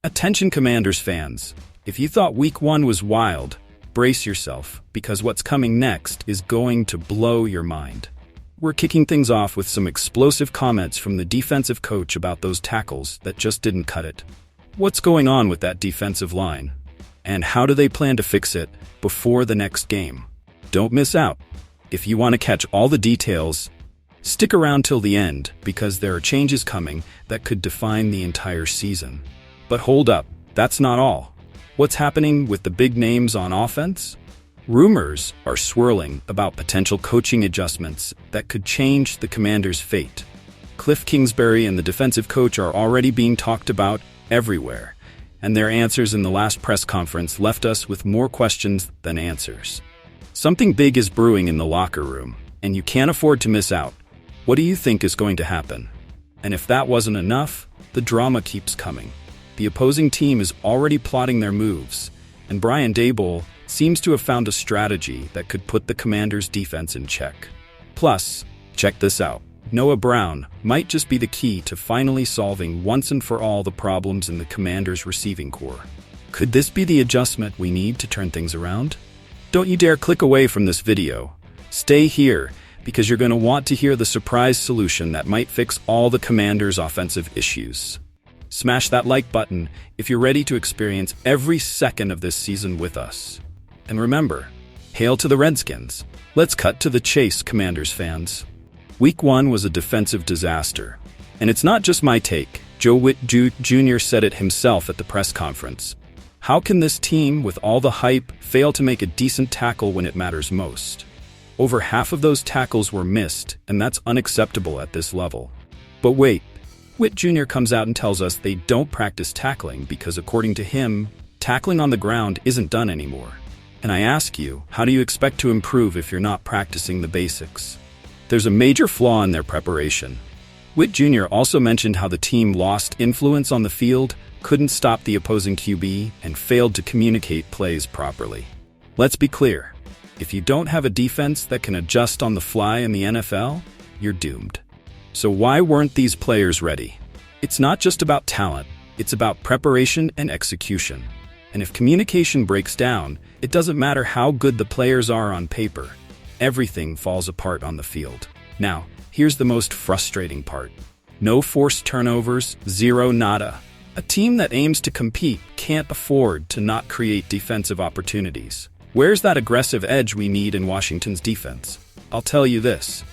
Attention Commanders fans, if you thought Week 1 was wild, brace yourself, because what's coming next is going to blow your mind. We're kicking things off with some explosive comments from the defensive coach about those tackles that just didn't cut it. What's going on with that defensive line? And how do they plan to fix it before the next game? Don't miss out. If you want to catch all the details, stick around till the end, because there are changes coming that could define the entire season. But hold up, that's not all. What's happening with the big names on offense? Rumors are swirling about potential coaching adjustments that could change the Commanders' fate. Cliff Kingsbury and the defensive coach are already being talked about everywhere, and their answers in the last press conference left us with more questions than answers. Something big is brewing in the locker room, and you can't afford to miss out. What do you think is going to happen? And if that wasn't enough, the drama keeps coming. The opposing team is already plotting their moves, and Brian Daboll seems to have found a strategy that could put the Commanders' defense in check. Plus, check this out. Noah Brown might just be the key to finally solving once and for all the problems in the Commanders' receiving corps. Could this be the adjustment we need to turn things around? Don't you dare click away from this video. Stay here, because you're going to want to hear the surprise solution that might fix all the Commanders' offensive issues. Smash that like button if you're ready to experience every second of this season with us. And remember, hail to the Redskins. Let's cut to the chase, Commanders fans. Week 1 was a defensive disaster. And it's not just my take. Joe Witt Jr. said it himself at the press conference. How can this team, with all the hype, fail to make a decent tackle when it matters most? Over half of those tackles were missed, and that's unacceptable at this level. But wait, Witt Jr. comes out and tells us they don't practice tackling because, according to him, tackling on the ground isn't done anymore. And I ask you, how do you expect to improve if you're not practicing the basics? There's a major flaw in their preparation. Witt Jr. also mentioned how the team lost influence on the field, couldn't stop the opposing QB, and failed to communicate plays properly. Let's be clear. If you don't have a defense that can adjust on the fly in the NFL, you're doomed. So why weren't these players ready? It's not just about talent, it's about preparation and execution. And if communication breaks down, it doesn't matter how good the players are on paper. Everything falls apart on the field. Now, here's the most frustrating part. No forced turnovers, zero nada. A team that aims to compete can't afford to not create defensive opportunities. Where's that aggressive edge we need in Washington's defense? I'll tell you this.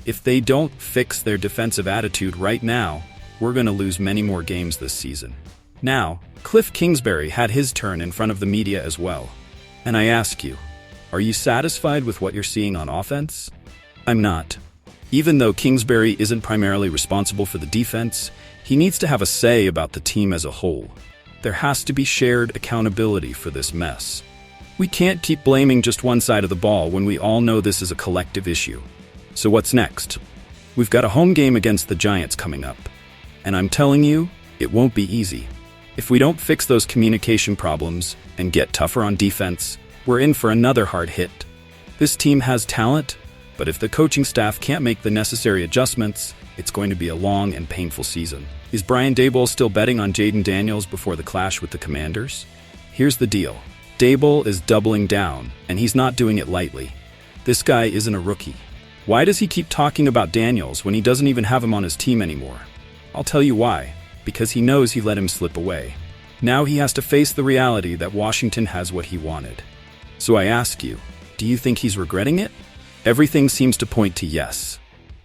If they don't fix their defensive attitude right now, we're going to lose many more games this season. Now, Cliff Kingsbury had his turn in front of the media as well. And I ask you, are you satisfied with what you're seeing on offense? I'm not. Even though Kingsbury isn't primarily responsible for the defense, he needs to have a say about the team as a whole. There has to be shared accountability for this mess. We can't keep blaming just one side of the ball when we all know this is a collective issue. So what's next? We've got a home game against the Giants coming up. And I'm telling you, it won't be easy. If we don't fix those communication problems and get tougher on defense, we're in for another hard hit. This team has talent, but if the coaching staff can't make the necessary adjustments, it's going to be a long and painful season. Is Brian Daboll still betting on Jayden Daniels before the clash with the Commanders? Here's the deal. Daboll is doubling down, and he's not doing it lightly. This guy isn't a rookie. Why does he keep talking about Daniels when he doesn't even have him on his team anymore? I'll tell you why. Because he knows he let him slip away. Now he has to face the reality that Washington has what he wanted. So I ask you, do you think he's regretting it? Everything seems to point to yes.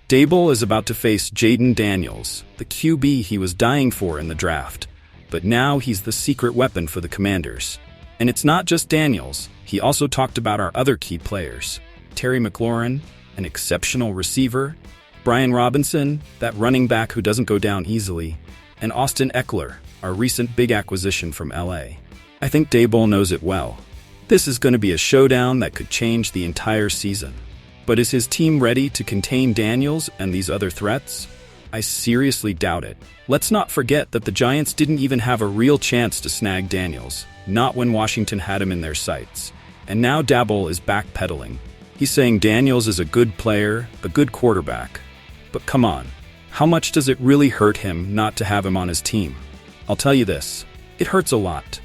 Daboll is about to face Jayden Daniels, the QB he was dying for in the draft. But now he's the secret weapon for the Commanders. And it's not just Daniels. He also talked about our other key players. Terry McLaurin, an exceptional receiver, Brian Robinson, that running back who doesn't go down easily, and Austin Eckler, our recent big acquisition from LA. I think Daboll knows it well. This is going to be a showdown that could change the entire season. But is his team ready to contain Daniels and these other threats? I seriously doubt it. Let's not forget that the Giants didn't even have a real chance to snag Daniels, not when Washington had him in their sights. And now Daboll is backpedaling. He's saying Daniels is a good player, a good quarterback. But come on, how much does it really hurt him not to have him on his team? I'll tell you this, It hurts a lot.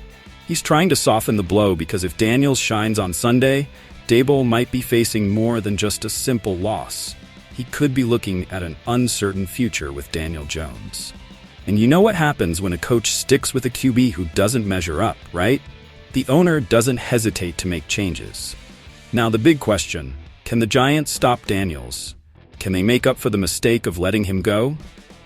He's trying to soften the blow because if Daniels shines on Sunday, Daboll might be facing more than just a simple loss. He could be looking at an uncertain future with Daniel Jones. And you know what happens when a coach sticks with a QB who doesn't measure up, right? The owner doesn't hesitate to make changes. Now the big question, can the Giants stop Daniels? Can they make up for the mistake of letting him go?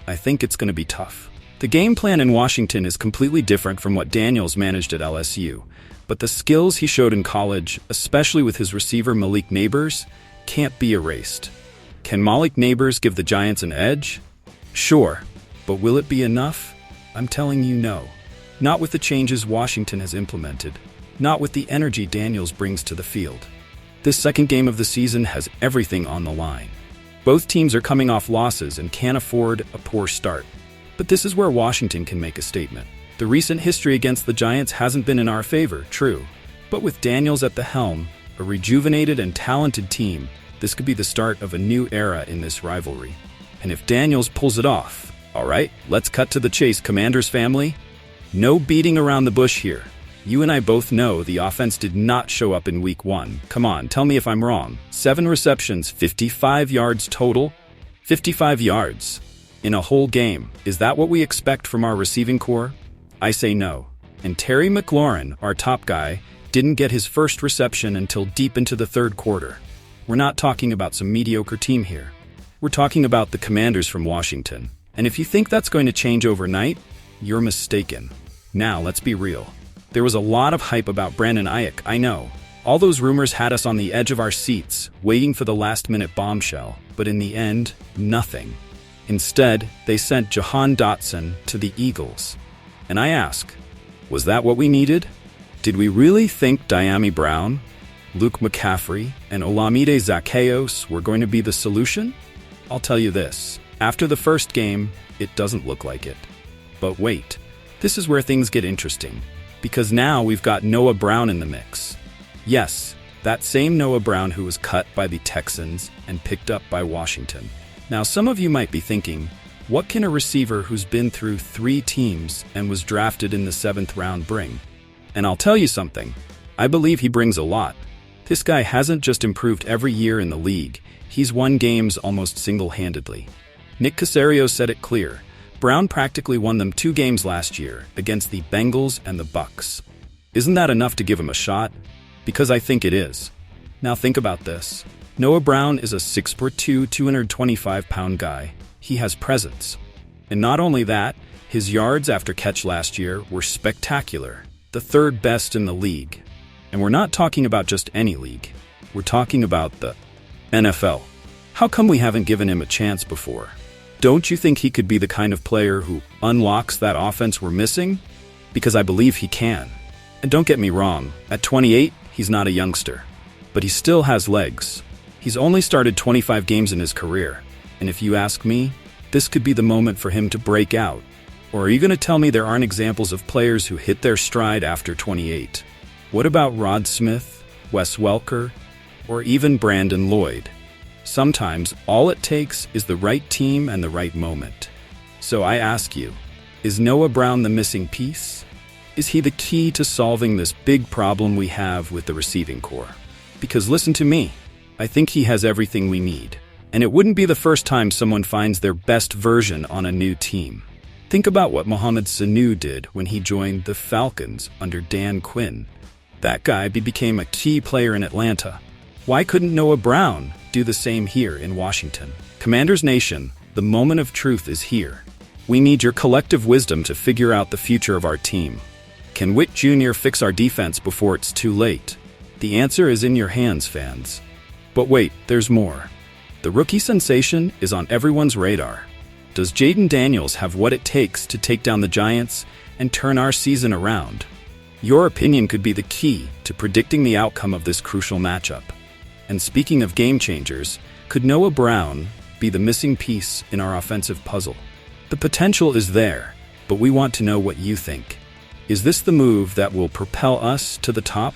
I think it's going to be tough. The game plan in Washington is completely different from what Daniels managed at LSU, but the skills he showed in college, especially with his receiver Malik Neighbors, can't be erased. Can Malik Neighbors give the Giants an edge? Sure, but will it be enough? I'm telling you no. Not with the changes Washington has implemented. Not with the energy Daniels brings to the field. This second game of the season has everything on the line. Both teams are coming off losses and can't afford a poor start. But this is where Washington can make a statement. The recent history against the Giants hasn't been in our favor, true. But with Daniels at the helm, a rejuvenated and talented team, this could be the start of a new era in this rivalry. And if Daniels pulls it off, all right, let's cut to the chase, Commanders family. No beating around the bush here. You and I both know the offense did not show up in week 1. Come on, tell me if I'm wrong. 7 receptions, 55 yards total. 55 yards in a whole game. Is that what we expect from our receiving core? I say no. And Terry McLaurin, our top guy, didn't get his first reception until deep into the third quarter. We're not talking about some mediocre team here. We're talking about the Commanders from Washington. And if you think that's going to change overnight, you're mistaken. Now, let's be real. There was a lot of hype about Brandon Ayuk, I know. All those rumors had us on the edge of our seats, waiting for the last-minute bombshell. But in the end, nothing. Instead, they sent Jahan Dotson to the Eagles. And I ask, was that what we needed? Did we really think Dyami Brown, Luke McCaffrey, and Olamide Zaccheaus were going to be the solution? I'll tell you this, after the first game, it doesn't look like it. But wait, this is where things get interesting. Because now we've got Noah Brown in the mix. Yes, that same Noah Brown who was cut by the Texans and picked up by Washington. Now some of you might be thinking, what can a receiver who's been through 3 teams and was drafted in the 7th round bring? And I'll tell you something, I believe he brings a lot. This guy hasn't just improved every year in the league, he's won games almost single-handedly. Nick Caserio said it clear. Brown practically won them 2 games last year against the Bengals and the Bucks. Isn't that enough to give him a shot? Because I think it is. Now think about this. Noah Brown is a 6'2", 225-pound guy. He has presence. And not only that, his yards after catch last year were spectacular, the 3rd best in the league. And we're not talking about just any league. We're talking about the NFL. How come we haven't given him a chance before? Don't you think he could be the kind of player who unlocks that offense we're missing? Because I believe he can. And don't get me wrong, at 28, he's not a youngster. But he still has legs. He's only started 25 games in his career. And if you ask me, this could be the moment for him to break out. Or are you going to tell me there aren't examples of players who hit their stride after 28? What about Rod Smith, Wes Welker, or even Brandon Lloyd? Sometimes all it takes is the right team and the right moment. So I ask you, is Noah Brown the missing piece? Is he the key to solving this big problem we have with the receiving core? Because listen to me, I think he has everything we need. And it wouldn't be the first time someone finds their best version on a new team. Think about what Mohamed Sanu did when he joined the Falcons under Dan Quinn. That guy became a key player in Atlanta. Why couldn't Noah Brown do the same here in Washington? Commanders Nation, the moment of truth is here. We need your collective wisdom to figure out the future of our team. Can Witt Jr. fix our defense before it's too late? The answer is in your hands, fans. But wait, there's more. The rookie sensation is on everyone's radar. Does Jaden Daniels have what it takes to take down the Giants and turn our season around? Your opinion could be the key to predicting the outcome of this crucial matchup. And speaking of game changers, could Noah Brown be the missing piece in our offensive puzzle? The potential is there, but we want to know what you think. Is this the move that will propel us to the top?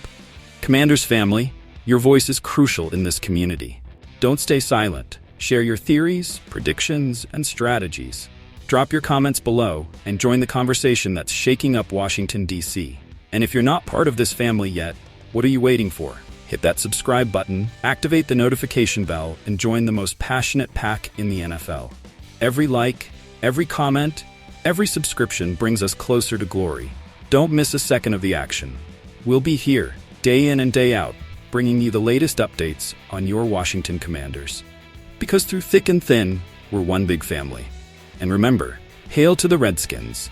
Commanders family, your voice is crucial in this community. Don't stay silent. Share your theories, predictions, and strategies. Drop your comments below and join the conversation that's shaking up Washington, D.C. And if you're not part of this family yet, what are you waiting for? Hit that subscribe button, activate the notification bell, and join the most passionate pack in the NFL. Every like, every comment, every subscription brings us closer to glory. Don't miss a second of the action. We'll be here, day in and day out, bringing you the latest updates on your Washington Commanders. Because through thick and thin, we're one big family. And remember, hail to the Redskins.